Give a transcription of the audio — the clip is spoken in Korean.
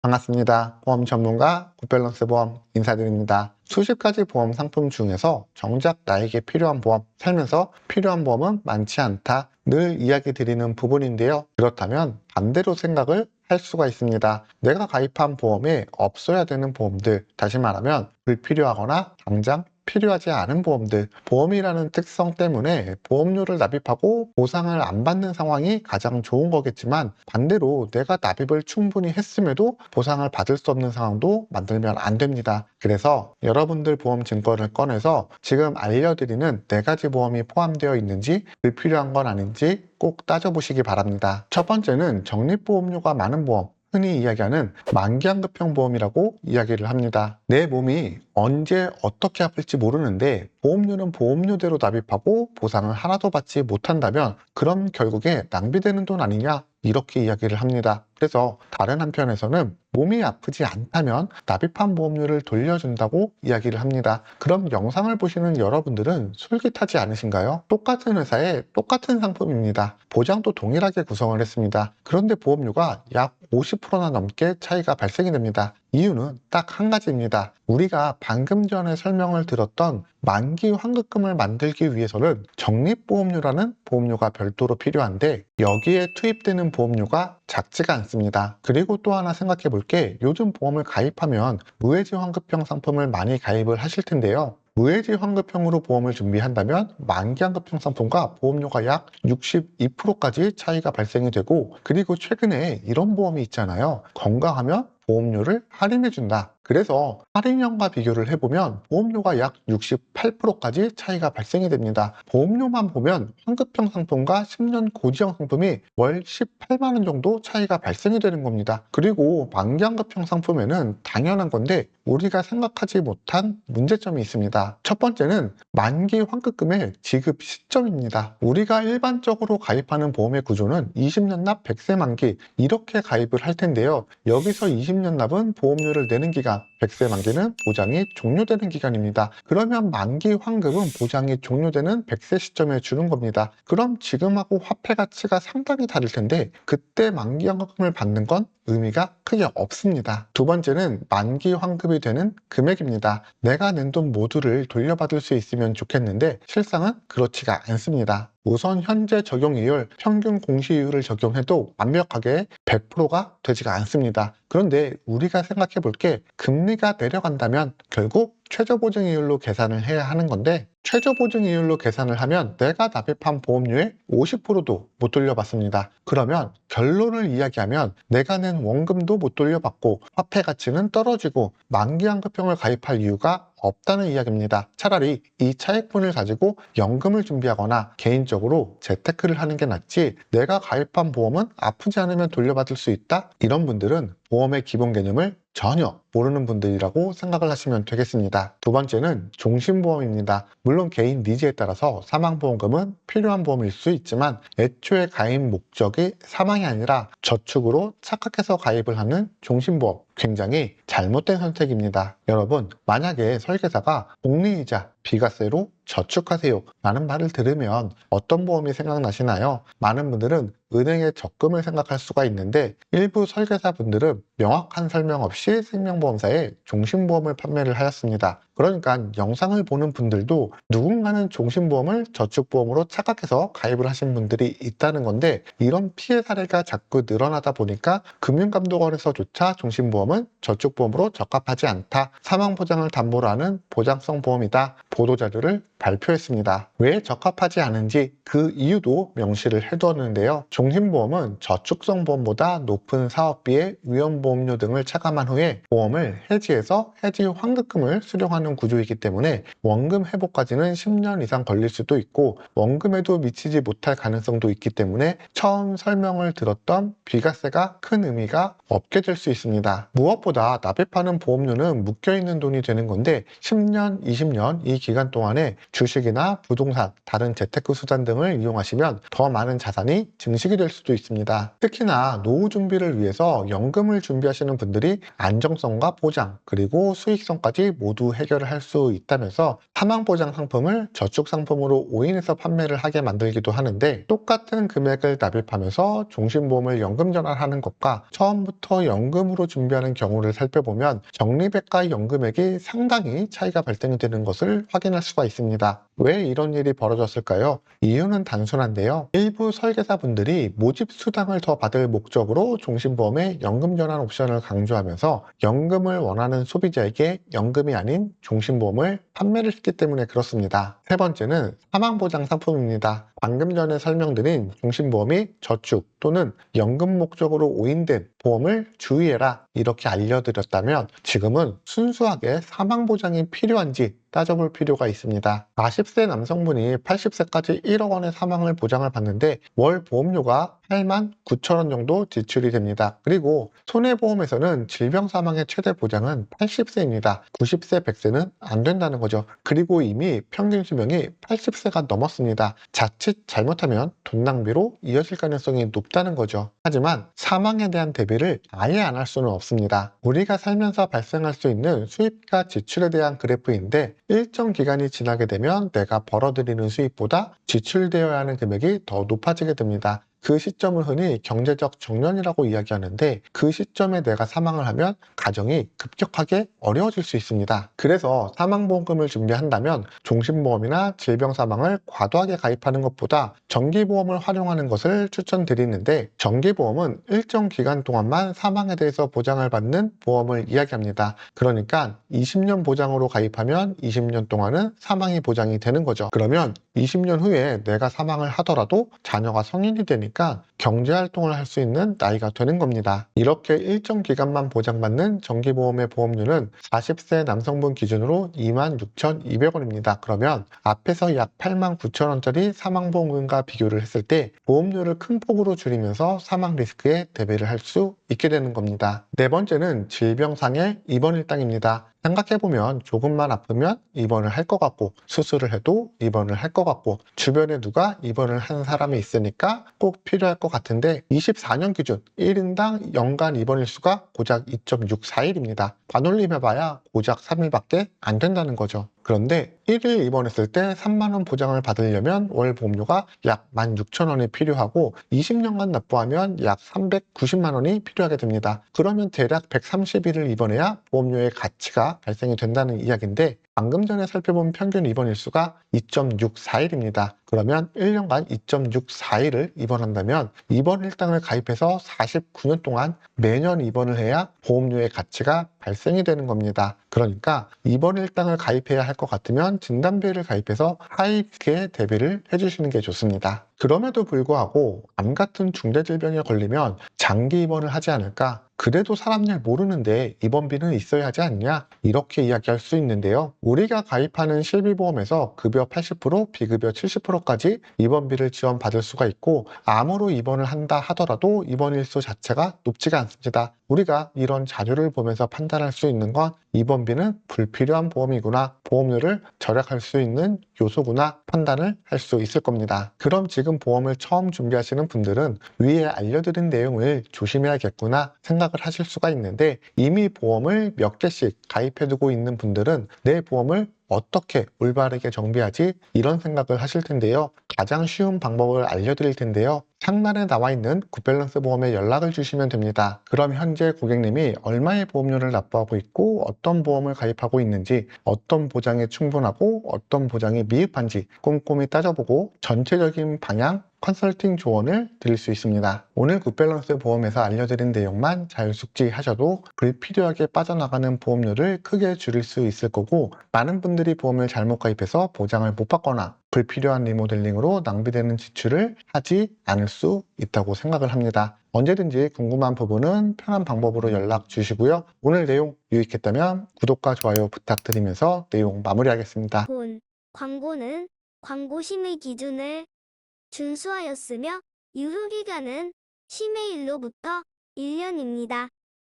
반갑습니다. 보험 전문가 굿밸런스 보험 인사드립니다. 수십 가지 보험 상품 중에서 정작 나에게 필요한 보험, 살면서 필요한 보험은 많지 않다. 늘 이야기 드리는 부분인데요. 그렇다면 반대로 생각을 할 수가 있습니다. 내가 가입한 보험에 없어야 되는 보험들, 다시 말하면 불필요하거나 당장 필요하지 않은 보험들, 보험이라는 특성 때문에 보험료를 납입하고 보상을 안 받는 상황이 가장 좋은 거겠지만, 반대로 내가 납입을 충분히 했음에도 보상을 받을 수 없는 상황도 만들면 안 됩니다. 그래서 여러분들 보험 증권을 꺼내서 지금 알려드리는 4가지 보험이 포함되어 있는지, 불필요한 건 아닌지 꼭 따져보시기 바랍니다. 첫 번째는 적립보험료가 많은 보험, 흔히 이야기하는 만기환급형 보험이라고 이야기를 합니다. 내 몸이 언제 어떻게 아플지 모르는데 보험료는 보험료대로 납입하고 보상을 하나도 받지 못한다면 그럼 결국에 낭비되는 돈 아니냐? 이렇게 이야기를 합니다. 그래서 다른 한편에서는 몸이 아프지 않다면 납입한 보험료를 돌려준다고 이야기를 합니다. 그럼 영상을 보시는 여러분들은 솔깃하지 않으신가요? 똑같은 회사의 똑같은 상품입니다. 보장도 동일하게 구성을 했습니다. 그런데 보험료가 약 50%나 넘게 차이가 발생이 됩니다. 이유는 딱 한 가지입니다. 우리가 방금 전에 설명을 들었던 만기 환급금을 만들기 위해서는 적립보험료라는 보험료가 별도로 필요한데, 여기에 투입되는 보험료가 작지가 않습니다. 그리고 또 하나 생각해 볼 게, 요즘 보험을 가입하면 무해지 환급형 상품을 많이 가입을 하실 텐데요. 무해지 환급형으로 보험을 준비한다면 만기 환급형 상품과 보험료가 약 62%까지 차이가 발생이 되고, 그리고 최근에 이런 보험이 있잖아요. 건강하면 보험료를 할인해준다. 그래서 할인형과 비교를 해보면 보험료가 약 68%까지 차이가 발생이 됩니다. 보험료만 보면 환급형 상품과 10년 고지형 상품이 월 18만 원 정도 차이가 발생이 되는 겁니다. 그리고 만기환급형 상품에는 당연한 건데 우리가 생각하지 못한 문제점이 있습니다. 첫 번째는 만기 환급금의 지급 시점입니다. 우리가 일반적으로 가입하는 보험의 구조는 20년 납 100세 만기 이렇게 가입을 할 텐데요. 여기서 20년 납은 보험료를 내는 기간, 100세 만기는 보장이 종료되는 기간입니다. 그러면 만기 환급은 보장이 종료되는 100세 시점에 주는 겁니다. 그럼 지금하고 화폐 가치가 상당히 다를 텐데 그때 만기 환급금을 받는 건 의미가 크게 없습니다. 두 번째는 만기 환급이 되는 금액입니다. 내가 낸 돈 모두를 돌려받을 수 있으면 좋겠는데 실상은 그렇지가 않습니다. 우선 현재 적용이율, 평균 공시이율을 적용해도 완벽하게 100%가 되지가 않습니다. 그런데 우리가 생각해 볼 게, 금리가 내려간다면 결국 최저보증이율로 계산을 해야 하는 건데, 최저보증이율로 계산을 하면 내가 납입한 보험료의 50%도 못 돌려받습니다. 그러면 결론을 이야기하면 내가 낸 원금도 못 돌려받고 화폐 가치는 떨어지고 만기환급형을 가입할 이유가 없다는 이야기입니다. 차라리 이 차액분을 가지고 연금을 준비하거나 개인적으로 재테크를 하는 게 낫지, 내가 가입한 보험은 아프지 않으면 돌려받을 수 있다? 이런 분들은 보험의 기본 개념을 전혀 모르는 분들이라고 생각을 하시면 되겠습니다. 두 번째는 종신보험입니다. 물론 개인 니즈에 따라서 사망보험금은 필요한 보험일 수 있지만 애초에 가입 목적이 사망이 아니라 저축으로 착각해서 가입을 하는 종신보험, 굉장히 잘못된 선택입니다. 여러분, 만약에 설계사가 복리이자 비과세로 저축하세요 라는 말을 들으면 어떤 보험이 생각나시나요? 많은 분들은 은행의 적금을 생각할 수가 있는데, 일부 설계사분들은 명확한 설명 없이 생명보험사에 종신보험을 판매를 하였습니다. 그러니까 영상을 보는 분들도 누군가는 종신보험을 저축보험으로 착각해서 가입을 하신 분들이 있다는 건데, 이런 피해 사례가 자꾸 늘어나다 보니까 금융감독원에서조차 종신보험은 저축보험으로 적합하지 않다, 사망보장을 담보로 하는 보장성 보험이다 보도자료를 발표했습니다. 왜 적합하지 않은지 그 이유도 명시를 해두었는데요. 종신보험은 저축성 보험보다 높은 사업비에 위험보험료 등을 차감한 후에 보험을 해지해서 해지 환급금을 수령하는 구조이기 때문에 원금 회복까지는 10년 이상 걸릴 수도 있고 원금에도 미치지 못할 가능성도 있기 때문에 처음 설명을 들었던 비과세가 큰 의미가 없게 될 수 있습니다. 무엇보다 납입하는 보험료는 묶여있는 돈이 되는 건데 10년, 20년 이 기간 동안에 주식이나 부동산, 다른 재테크 수단 등을 이용하시면 더 많은 자산이 증식이 될 수도 있습니다. 특히나 노후 준비를 위해서 연금을 준비하시는 분들이 안정성과 보장, 그리고 수익성까지 모두 해결을 해결을 할 수 있다면서 사망보장 상품을 저축상품으로 오인해서 판매를 하게 만들기도 하는데, 똑같은 금액을 납입하면서 종신보험을 연금 전환하는 것과 처음부터 연금으로 준비하는 경우를 살펴보면 적립액과 연금액이 상당히 차이가 발생이 되는 것을 확인할 수가 있습니다. 왜 이런 일이 벌어졌을까요? 이유는 단순한데요. 일부 설계사분들이 모집 수당을 더 받을 목적으로 종신보험의 연금 전환 옵션을 강조하면서 연금을 원하는 소비자에게 연금이 아닌 종신보험을 판매를 했기 때문에 그렇습니다. 세 번째는 사망보장 상품입니다. 방금 전에 설명드린 종신보험이 저축 또는 연금 목적으로 오인된 보험을 주의해라 이렇게 알려드렸다면, 지금은 순수하게 사망보장이 필요한지 따져볼 필요가 있습니다. 40세 남성분이 80세까지 1억 원의 사망을 보장을 받는데 월 보험료가 8만 9천 원 정도 지출이 됩니다. 그리고 손해보험에서는 질병 사망의 최대 보장은 80세입니다. 90세, 100세는 안 된다는 거죠. 그리고 이미 평균 수명이 80세가 넘었습니다. 자칫 잘못하면 돈 낭비로 이어질 가능성이 높다는 거죠. 하지만 사망에 대한 대비를 아예 안 할 수는 없습니다. 우리가 살면서 발생할 수 있는 수입과 지출에 대한 그래프인데, 일정 기간이 지나게 되면 내가 벌어들이는 수입보다 지출되어야 하는 금액이 더 높아지게 됩니다. 그 시점을 흔히 경제적 정년이라고 이야기하는데, 그 시점에 내가 사망을 하면 가정이 급격하게 어려워질 수 있습니다. 그래서 사망보험금을 준비한다면 종신보험이나 질병사망을 과도하게 가입하는 것보다 정기보험을 활용하는 것을 추천드리는데, 정기보험은 일정 기간 동안만 사망에 대해서 보장을 받는 보험을 이야기합니다. 그러니까 20년 보장으로 가입하면 20년 동안은 사망이 보장이 되는 거죠. 그러면 20년 후에 내가 사망을 하더라도 자녀가 성인이 되니까 경제활동을 할 수 있는 나이가 되는 겁니다. 이렇게 일정 기간만 보장받는 정기보험의 보험료는 40세 남성분 기준으로 26,200원입니다. 그러면 앞에서 약 89,000원짜리 사망보험금과 비교를 했을 때 보험료를 큰 폭으로 줄이면서 사망 리스크에 대비를 할 수 있게 되는 겁니다. 네 번째는 질병상의 입원 일당입니다. 생각해보면 조금만 아프면 입원을 할 것 같고, 수술을 해도 입원을 할 것 같고, 주변에 누가 입원을 한 사람이 있으니까 꼭 필요할 것 같은데, 24년 기준 1인당 연간 입원 일수가 고작 2.64일입니다. 반올림해봐야 고작 3일밖에 안 된다는 거죠. 그런데 1일 입원했을 때 3만 원 보장을 받으려면 월 보험료가 약 16,000원이 필요하고, 20년간 납부하면 약 390만 원이 필요하게 됩니다. 그러면 대략 130일을 입원해야 보험료의 가치가 발생이 된다는 이야기인데, 방금 전에 살펴본 평균 입원 일수가 2.64일입니다. 그러면 1년간 2.64일을 입원한다면 입원 일당을 가입해서 49년 동안 매년 입원을 해야 보험료의 가치가 발생이 되는 겁니다. 그러니까 입원 일당을 가입해야 할 것 같으면 진단비를 가입해서 하이 리스크에 대비를 해주시는 게 좋습니다. 그럼에도 불구하고 암 같은 중대질병에 걸리면 장기 입원을 하지 않을까? 그래도 사람 일 모르는데 입원비는 있어야 하지 않냐? 이렇게 이야기할 수 있는데요. 우리가 가입하는 실비보험에서 급여 80%, 비급여 70%까지 입원비를 지원받을 수가 있고, 암으로 입원을 한다 하더라도 입원 일수 자체가 높지가 않습니다. 우리가 이런 자료를 보면서 판단할 수 있는 건 입원비는 불필요한 보험이구나, 보험료를 절약할 수 있는 요소구나 판단을 할 수 있을 겁니다. 그럼 지금 보험을 처음 준비하시는 분들은 위에 알려드린 내용을 조심해야겠구나 생각을 하실 수가 있는데, 이미 보험을 몇 개씩 가입해두고 있는 분들은 내 보험을 어떻게 올바르게 정비하지? 이런 생각을 하실 텐데요. 가장 쉬운 방법을 알려드릴 텐데요. 상단에 나와 있는 굿밸런스 보험에 연락을 주시면 됩니다. 그럼 현재 고객님이 얼마의 보험료를 납부하고 있고, 어떤 보험을 가입하고 있는지, 어떤 보장이 충분하고 어떤 보장이 미흡한지 꼼꼼히 따져보고 전체적인 방향, 컨설팅 조언을 드릴 수 있습니다. 오늘 굿밸런스 보험에서 알려드린 내용만 잘 숙지하셔도 불필요하게 빠져나가는 보험료를 크게 줄일 수 있을 거고, 많은 분들이 보험을 잘못 가입해서 보장을 못 받거나 불필요한 리모델링으로 낭비되는 지출을 하지 않을 수 있다고 생각을 합니다. 언제든지 궁금한 부분은 편한 방법으로 연락 주시고요. 오늘 내용 유익했다면 구독과 좋아요 부탁드리면서 내용 마무리하겠습니다. 본 광고는 광고 심의 기준을 준수하였으며 유효기간은 심의일로부터 1년입니다.